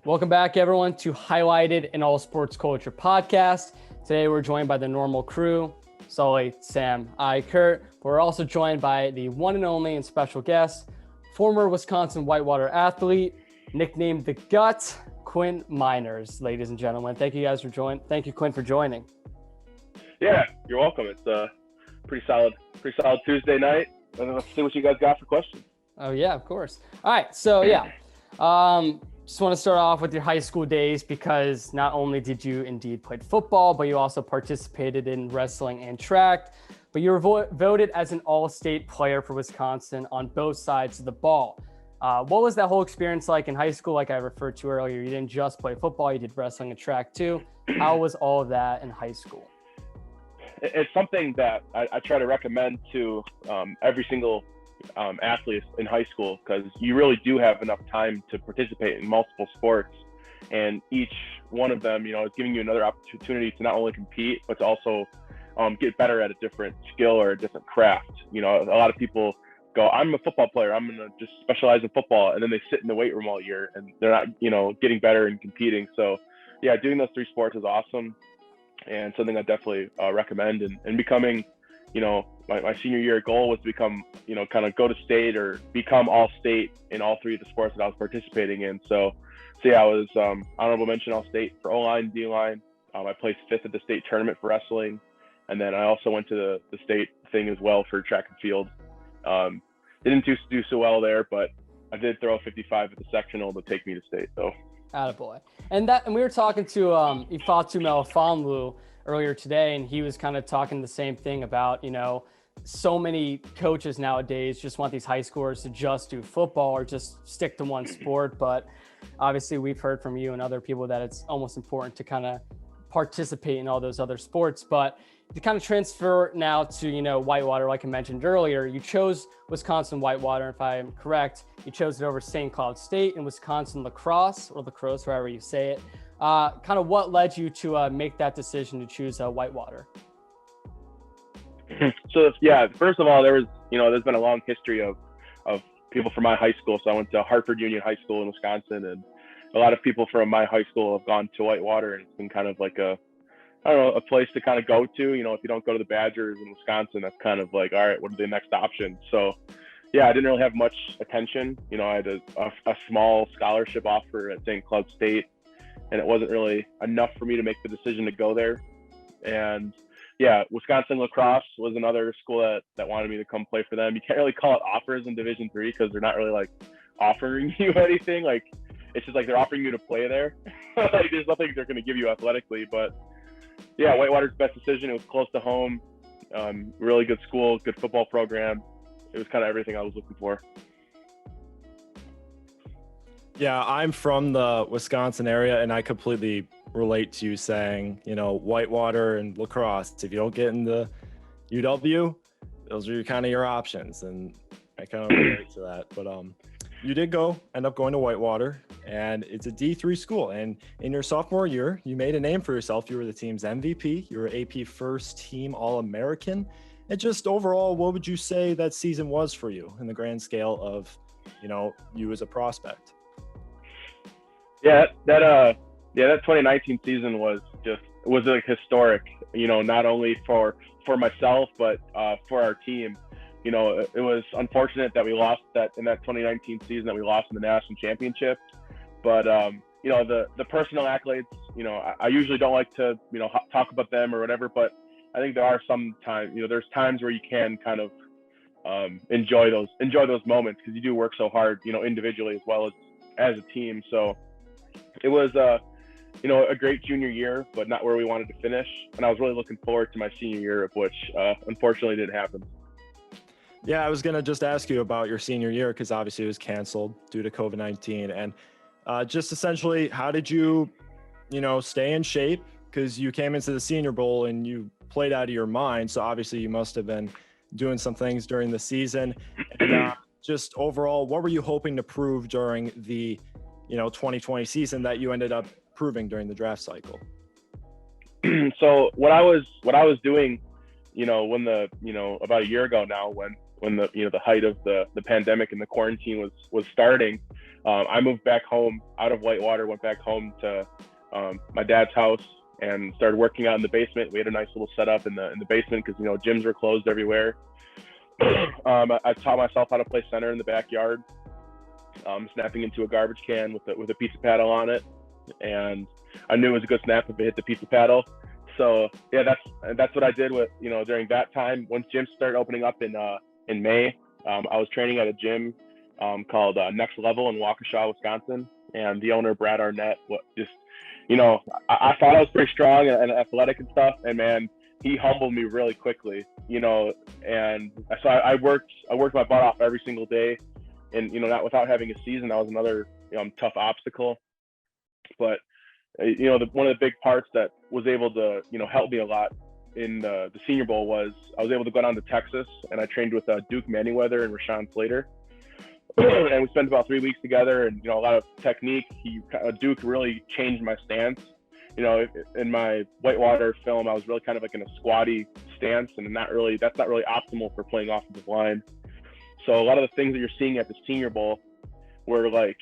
Welcome back, everyone, to Highlighted in All Sports Culture podcast. Today, we're joined by the normal crew, Sully, Sam, Kurt. We're also joined by the one and only and special guest, former Wisconsin-Whitewater athlete, nicknamed The Gut, Quinn Meinerz, ladies and gentlemen. Thank you guys for joining. Thank you, Quinn, for joining. Yeah, you're welcome. It's a pretty solid Tuesday night. Let's see what you guys got for questions. Oh, yeah, of course. All right, so just want to start off with your high school days because not only did you indeed play football, but you also participated in wrestling and track. But you were voted as an all-state player for Wisconsin on both sides of the ball. What was that whole experience like in high school? Like I referred to earlier, you didn't just play football, you did wrestling and track too. How was all of that in high school? It's something that I try to recommend to every single athletes in high school, because you really do have enough time to participate in multiple sports, and each one of them, is giving you another opportunity to not only compete, but to also get better at a different skill or a different craft. A lot of people go, I'm a football player, I'm going to just specialize in football. And then they sit in the weight room all year and they're not, getting better and competing. So yeah, doing those three sports is awesome and something I definitely recommend. And becoming, my senior year goal was to become, kind of go to state or become all state in all three of the sports that I was participating in. So yeah, I was honorable mention all state for O-line, D-line. I placed 5th at the state tournament for wrestling. And then I also went to the state thing as well for track and field. Didn't do so well there, but I did throw a 55 at the sectional to take me to state. So, attaboy. And we were talking to Ifatu Melifonwu earlier today, and he was kind of talking the same thing about, so many coaches nowadays just want these high schoolers to just do football or just stick to one sport. But obviously we've heard from you and other people that it's almost important to kind of participate in all those other sports. But to kind of transfer now to, Whitewater, like I mentioned earlier, you chose Wisconsin-Whitewater. If I'm correct, you chose it over St. Cloud State and Wisconsin lacrosse, however you say it. Kind of what led you to make that decision to choose Whitewater? So yeah, first of all, there's been a long history of people from my high school. So I went to Hartford Union High School in Wisconsin, and a lot of people from my high school have gone to Whitewater, and it's been kind of like a place to kind of go to. If you don't go to the Badgers in Wisconsin, that's kind of like, all right, what are the next options? So yeah, I didn't really have much attention. I had a small scholarship offer at St. Cloud State, and it wasn't really enough for me to make the decision to go there. And yeah, Wisconsin lacrosse was another school that wanted me to come play for them. You can't really call it offers in Division III because they're not really like offering you anything. Like, it's just like they're offering you to play there. Like, there's nothing they're going to give you athletically. But yeah, Whitewater's best decision. It was close to home, really good school, good football program. It was kind of everything I was looking for. Yeah, I'm from the Wisconsin area, and I completely relate to you saying, Whitewater and lacrosse. If you don't get into UW, those are kind of your options, and I kind of relate to that. But you did end up going to Whitewater, and it's a D3 school. And in your sophomore year, you made a name for yourself. You were the team's MVP. You were AP first team All-American. And just overall, what would you say that season was for you in the grand scale of, you as a prospect? Yeah, that 2019 season was like historic, not only for myself, but for our team. It was unfortunate that we lost in that 2019 season, that we lost in the national championship. But, the personal accolades, I usually don't like to, talk about them or whatever, but I think there are some times, there's times where you can kind of enjoy those moments, because you do work so hard, individually as well as a team. So it was, a great junior year, but not where we wanted to finish. And I was really looking forward to my senior year, which unfortunately didn't happen. Yeah, I was going to just ask you about your senior year, because obviously it was canceled due to COVID-19. And just essentially, how did you, stay in shape? Because you came into the Senior Bowl and you played out of your mind. So obviously you must have been doing some things during the season. And just overall, what were you hoping to prove during the 2020 season that you ended up proving during the draft cycle? So what I was doing, when about a year ago now, when the height of the pandemic and the quarantine was starting, I moved back home out of Whitewater, went back home to my dad's house and started working out in the basement. We had a nice little setup in the basement because, gyms were closed everywhere. I taught myself how to play center in the backyard, snapping into a garbage can with a pizza paddle on it. And I knew it was a good snap if it hit the pizza paddle. So yeah, that's what I did with, during that time. Once gyms started opening up in May, I was training at a gym called Next Level in Waukesha, Wisconsin. And the owner, Brad Arnett, just, I thought I was pretty strong and athletic and stuff. And man, he humbled me really quickly, and so I worked my butt off every single day. And, not without having a season, that was another tough obstacle. But, one of the big parts that was able to, help me a lot in the Senior Bowl was I was able to go down to Texas, and I trained with Duke Meinerz and Rashawn Slater. And we spent about 3 weeks together, and, a lot of technique. Duke really changed my stance. In my Whitewater film, I was really kind of like in a squatty stance, and that's not really optimal for playing offensive line. So a lot of the things that you're seeing at the Senior Bowl were like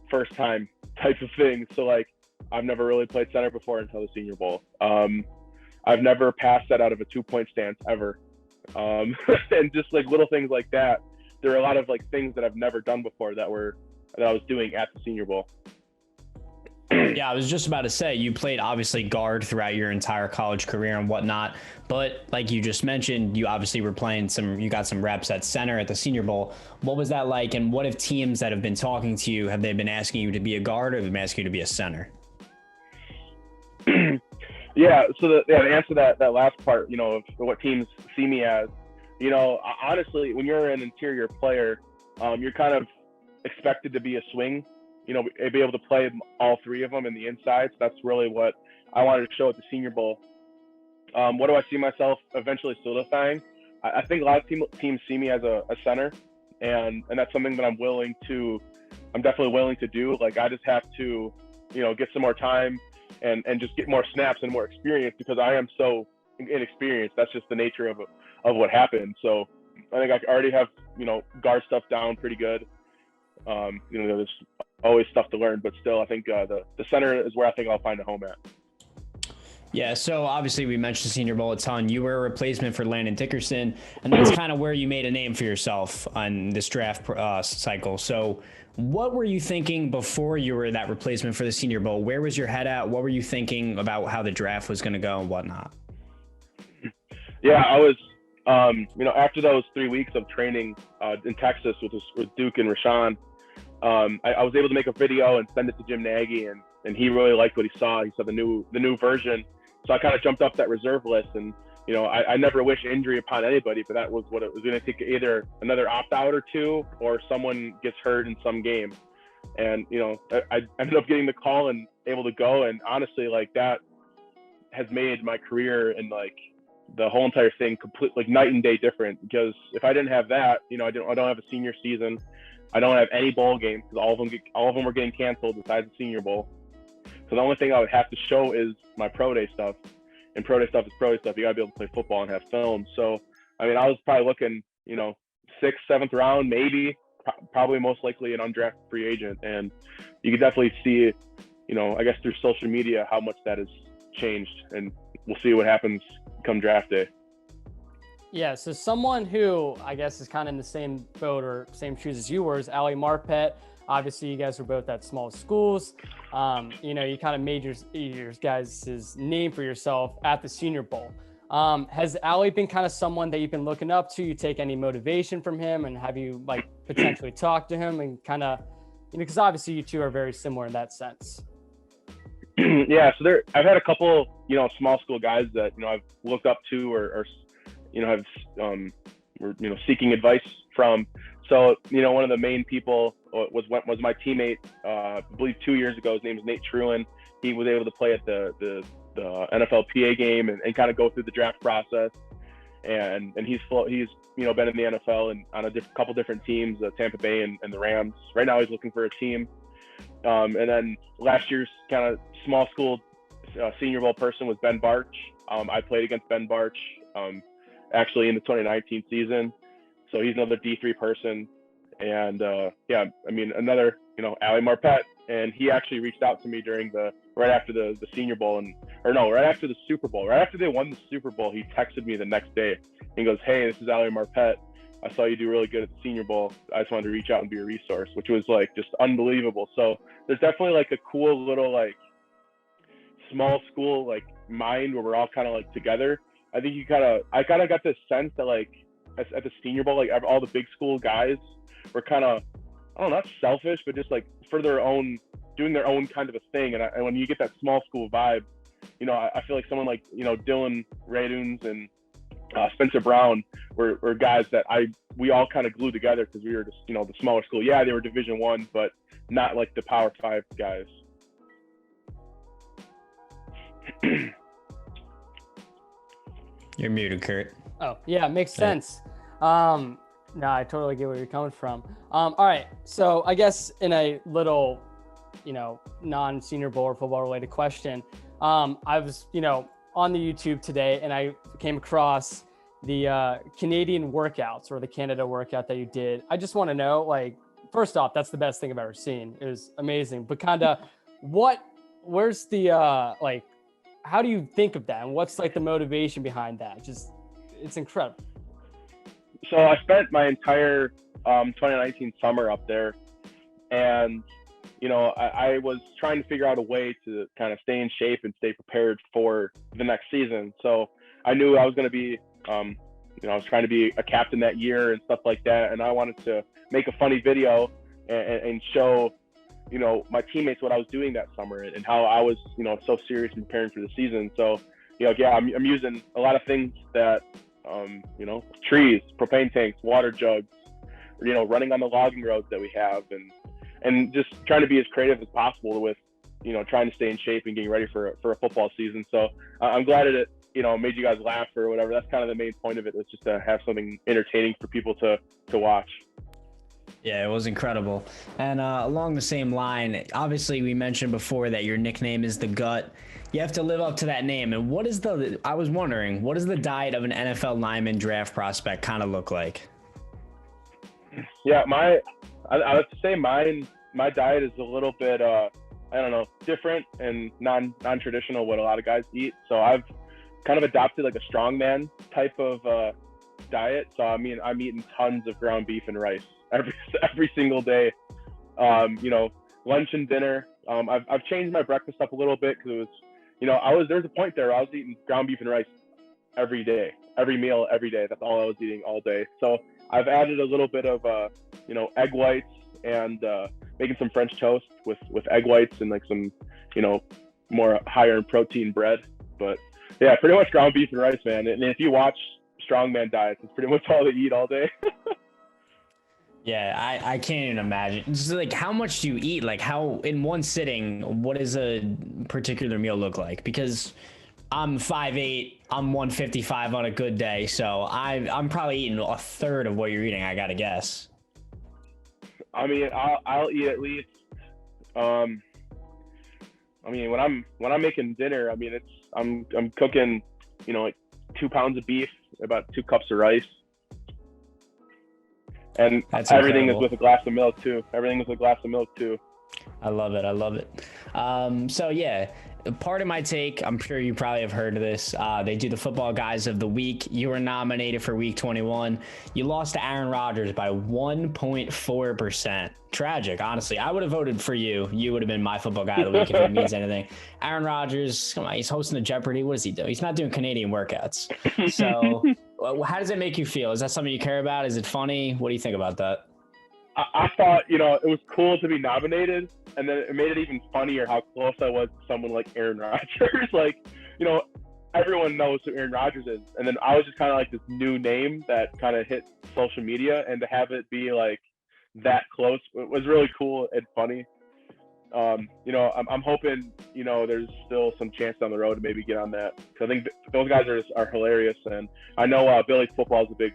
first time type of things. So like, I've never really played center before until the Senior Bowl. I've never passed that out of a 2-point stance ever. And just like little things like that. There are a lot of like things that I've never done before that I was doing at the Senior Bowl. Yeah, I was just about to say, you played obviously guard throughout your entire college career and whatnot, but like you just mentioned, you obviously were playing you got some reps at center at the Senior Bowl. What was that like? And what if teams that have been talking to you, have they been asking you to be a guard or have they been asking you to be a center? Yeah, so to answer that last part, of what teams see me as, honestly, when you're an interior player, you're kind of expected to be a swing, be able to play all three of them in the inside. So that's really what I wanted to show at the Senior Bowl. What do I see myself eventually solidifying? I think a lot of teams see me as a center, and that's something that I'm definitely willing to do. Like, I just have to, get some more time and just get more snaps and more experience because I am so inexperienced. That's just the nature of what happened. So I think I already have, guard stuff down pretty good. There's always stuff to learn, but still, I think the center is where I think I'll find a home at. Yeah, so obviously we mentioned the Senior Bowl a ton. You were a replacement for Landon Dickerson, and that's kind of where you made a name for yourself on this draft cycle. So what were you thinking before you were that replacement for the Senior Bowl? Where was your head at? What were you thinking about how the draft was going to go and whatnot? Yeah, I was, after those 3 weeks of training in Texas with Duke and Rashawn, I was able to make a video and send it to Jim Nagy, and he really liked what he saw. He saw the new version. So I kind of jumped up that reserve list, and I never wish injury upon anybody, but that was what it was going to take, either another opt-out or two, or someone gets hurt in some game. And, I ended up getting the call and able to go. And honestly, like, that has made my career and like the whole entire thing complete, like, night and day different. Because if I didn't have that, I don't have a senior season. I don't have any bowl games because all of them were getting canceled besides the Senior Bowl. So the only thing I would have to show is my pro day stuff. And pro day stuff is pro day stuff. You gotta be able to play football and have film. So, I mean, I was probably looking, 6th, 7th round, maybe, probably most likely an undrafted free agent. And you can definitely see, I guess through social media, how much that has changed. And we'll see what happens come draft day. Yeah, so someone who I guess is kind of in the same boat or same shoes as you were is Ali Marpet. Obviously, you guys were both at small schools. You kind of made your guys' name for yourself at the Senior Bowl. Has Ali been kind of someone that you've been looking up to? You take any motivation from him, and have you like potentially talked to him and kind of, because obviously you two are very similar in that sense. Yeah, so I've had a couple, small school guys that I've looked up to or have were seeking advice from. So one of the main people was my teammate. I believe 2 years ago. His name is Nate Trulin. He was able to play at the NFLPA game and kind of go through the draft process. And he's been in the NFL and on a couple different teams, Tampa Bay and the Rams. Right now he's looking for a team. And then last year's kind of small school Senior Bowl person was Ben Barch. I played against Ben Barch actually in the 2019 season. So he's another D3 person. And yeah, I mean, another, Ali Marpet, and he actually reached out to me right after the Senior Bowl, right after the Super Bowl. Right after they won the Super Bowl, he texted me the next day. He goes, "Hey, this is Ali Marpet. I saw you do really good at the Senior Bowl. I just wanted to reach out and be a resource," which was like just unbelievable. So there's definitely like a cool little like small school like mind where we're all kind of like together. I think I kind of got this sense that like at the Senior Bowl, like all the big school guys were kind of, I don't know, not selfish, but just like for their own, doing their own kind of a thing. And when you get that small school vibe, I feel like someone like, Dylan Raduns and Spencer Brown were guys that we all kind of glued together because we were just, the smaller school. Yeah, they were Division I, but not like the Power 5 guys. You're muted, Kurt. Oh, yeah, makes sense. No, I totally get where you're coming from. All right, so I guess in a little, non-Senior Bowl or football related question, I was, on the YouTube today and I came across the Canadian workouts or the Canada workout that you did. I just want to know, like, first off, that's the best thing I've ever seen. It was amazing. But kind of where's the, like, how do you think of that? And what's like the motivation behind that? It's incredible. So I spent my entire 2019 summer up there, and I was trying to figure out a way to kind of stay in shape and stay prepared for the next season. So I knew I was going to be, I was trying to be a captain that year and stuff like that, and I wanted to make a funny video and show my teammates what I was doing that summer and how I was so serious in preparing for the season. So I'm using a lot of things that trees, propane tanks, water jugs, running on the logging roads that we have, and just trying to be as creative as possible with trying to stay in shape and getting ready for a football season. So I'm glad it made you guys laugh or whatever. That's kind of the main point of it. It's just to have something entertaining for people to watch. Yeah, it was incredible. And along the same line, obviously we mentioned before that your nickname is the Gut. You have to live up to that name. And I was wondering, what does the diet of an NFL lineman draft prospect kind of look like? Yeah, I have to say my diet is a little bit, different and non-traditional what a lot of guys eat. So I've kind of adopted like a strongman type of diet. So I mean, I'm eating tons of ground beef and rice every single day. Lunch and dinner. I've changed my breakfast up a little bit because it was, there was a point there where I was eating ground beef and rice every day, every meal, every day. That's all I was eating all day. So I've added a little bit of, egg whites and making some French toast with egg whites and like some, more higher in protein bread. But yeah, pretty much ground beef and rice, man. And if you watch strongman diets, it's pretty much all they eat all day. Yeah, I can't even imagine. Just like, how much do you eat? Like, how in one sitting, what does a particular meal look like? Because I'm 5'8", I'm 155 on a good day, so I'm probably eating a third of what you're eating, I gotta guess. I mean, I'll eat at least. When I'm making dinner, I mean, I'm cooking, like 2 pounds of beef, about 2 cups of rice. And That's everything incredible. is with a glass of milk too. I love it. So yeah, part of my take, I'm sure you probably have heard of this. They do the Football Guys of the Week. You were nominated for Week 21. You lost to Aaron Rodgers by 1.4%. Tragic, honestly. I would have voted for you. You would have been my Football Guy of the Week if it means anything. Aaron Rodgers, come on, he's hosting the Jeopardy. What does he do? He's not doing Canadian workouts. So how does it make you feel? Is that something you care about? Is it funny? What do you think about that? I thought, it was cool to be nominated, and then it made it even funnier how close I was to someone like Aaron Rodgers. Like, everyone knows who Aaron Rodgers is, and then I was just kind of like this new name that kind of hit social media, and to have it be like that close was really cool and funny. I'm hoping, there's still some chance down the road to maybe get on that, because I think those guys are hilarious, and I know Billy Football is a big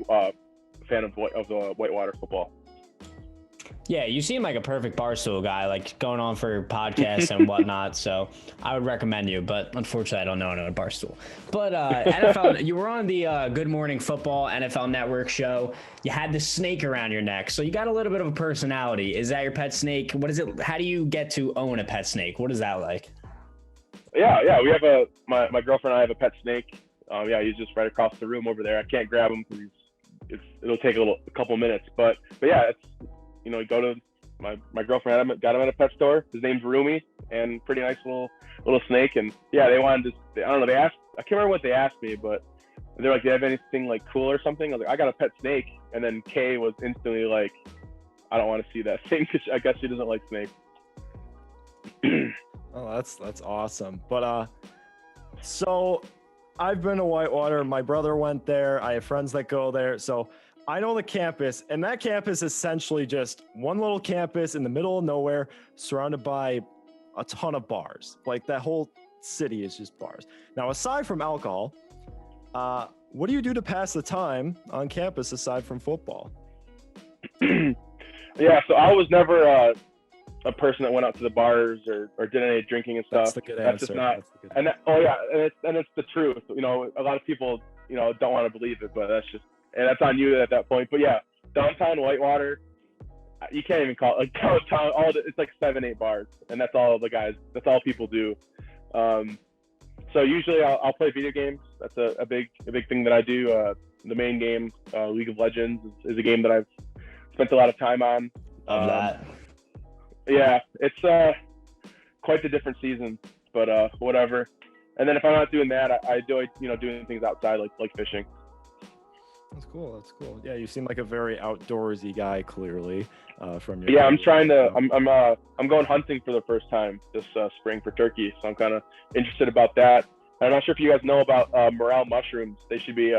fan of the Whitewater football. Yeah, you seem like a perfect Barstool guy, like going on for podcasts and whatnot. So I would recommend you, but unfortunately, I don't know anyone at Barstool. But NFL, you were on the Good Morning Football NFL Network show. You had the snake around your neck, so you got a little bit of a personality. Is that your pet snake? What is it? How do you get to own a pet snake? What is that like? Yeah. We have my girlfriend and I have a pet snake. Yeah, he's just right across the room over there. I can't grab him because it'll take a couple minutes. But yeah, it's, you know, you go to my girlfriend got him at a pet store. His name's Rumi, and pretty nice little snake. And yeah, they wanted to. I don't know. I can't remember what they asked me, but they're like, "Do you have anything like cool or something?" I was like, "I got a pet snake." And then Kay was instantly like, "I don't want to see that thing," because I guess she doesn't like snakes. Oh, that's awesome. But so I've been to Whitewater. My brother went there. I have friends that go there. So I know the campus, and that campus is essentially just one little campus in the middle of nowhere, surrounded by a ton of bars. Like that whole city is just bars. Now, aside from alcohol, what do you do to pass the time on campus aside from football? Yeah, so I was never a person that went out to the bars or did any drinking and stuff. That's the good answer. Just not. And it's the truth. You know, a lot of people, you know, don't want to believe it, but that's on you at that point. But yeah, downtown Whitewater, you can't even call it like downtown. It's like 7-8 bars, and that's all people do. So usually I'll play video games. That's a big thing that I do. The main game, League of Legends, is a game that I've spent a lot of time on. Love that. Yeah, it's quite the different season, but whatever. And then if I'm not doing that, I do, you know, doing things outside like fishing. That's cool. Yeah, you seem like a very outdoorsy guy, clearly. From your I'm trying to. I'm going hunting for the first time this spring for turkey, so I'm kind of interested about that. I'm not sure if you guys know about morel mushrooms. They should be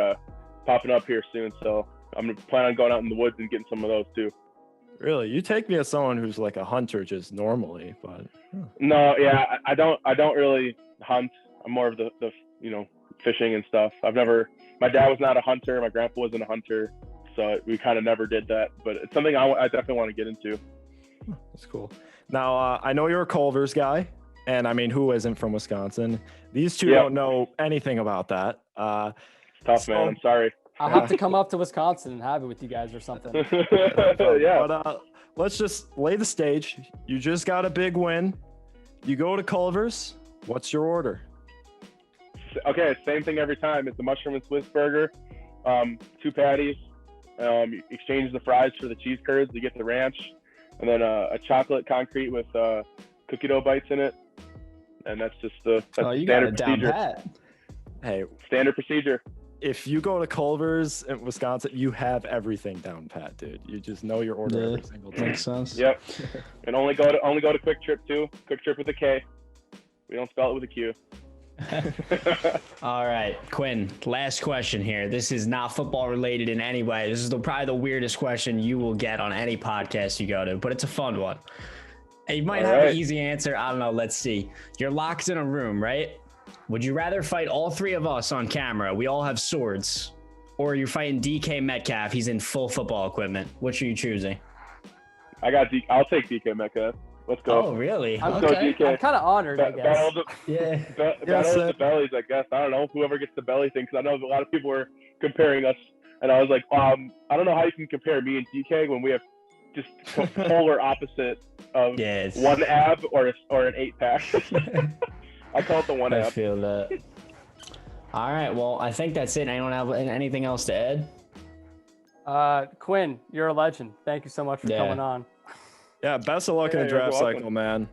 popping up here soon, so I'm planning on going out in the woods and getting some of those too. Really, you take me as someone who's like a hunter just normally, but No, yeah, I don't really hunt. I'm more of the you know, fishing and stuff. My dad was not a hunter. My grandpa wasn't a hunter, so we kind of never did that. But it's something I definitely want to get into. That's cool. Now, I know you're a Culver's guy, and I mean, who isn't from Wisconsin? These two don't know anything about that. Tough, man. I'm sorry. I'll have to come up to Wisconsin and have it with you guys or something. Yeah. But let's just lay the stage. You just got a big win. You go to Culver's. What's your order? Okay, same thing every time. It's a mushroom and Swiss burger, 2 patties. You exchange the fries for the cheese curds. You get the ranch, and then a chocolate concrete with cookie dough bites in it. And that's just the standard procedure. Pat. Hey, standard procedure. If you go to Culver's in Wisconsin, you have everything down pat, dude. You just know your order every single time. Makes sense. Yep. And only go to Quick Trip too. Quick Trip with a K. We don't spell it with a Q. All right, Quinn, last question here. This is not football related in any way. This is probably the weirdest question you will get on any podcast you go to, but it's a fun one. And you might have an easy answer. I don't know. Let's see. You're locked in a room, right? Would you rather fight all 3 of us on camera? We all have swords. Or you're fighting DK Metcalf. He's in full football equipment. Which are you choosing? I'll take DK Metcalf. Let's go. Oh, really? Let's go, DK. I'm kind of honored, I guess. Battle of the Yes, bellies, I guess. I don't know. Whoever gets the belly thing, because I know a lot of people were comparing us. And I was like, I don't know how you can compare me and DK when we have just polar opposite of one ab or an 8-pack. I call it the one ab. I feel that. All right. Well, I think that's it. I don't have anything else to add. Quinn, you're a legend. Thank you so much for coming on. Yeah, best of luck in the draft cycle, man.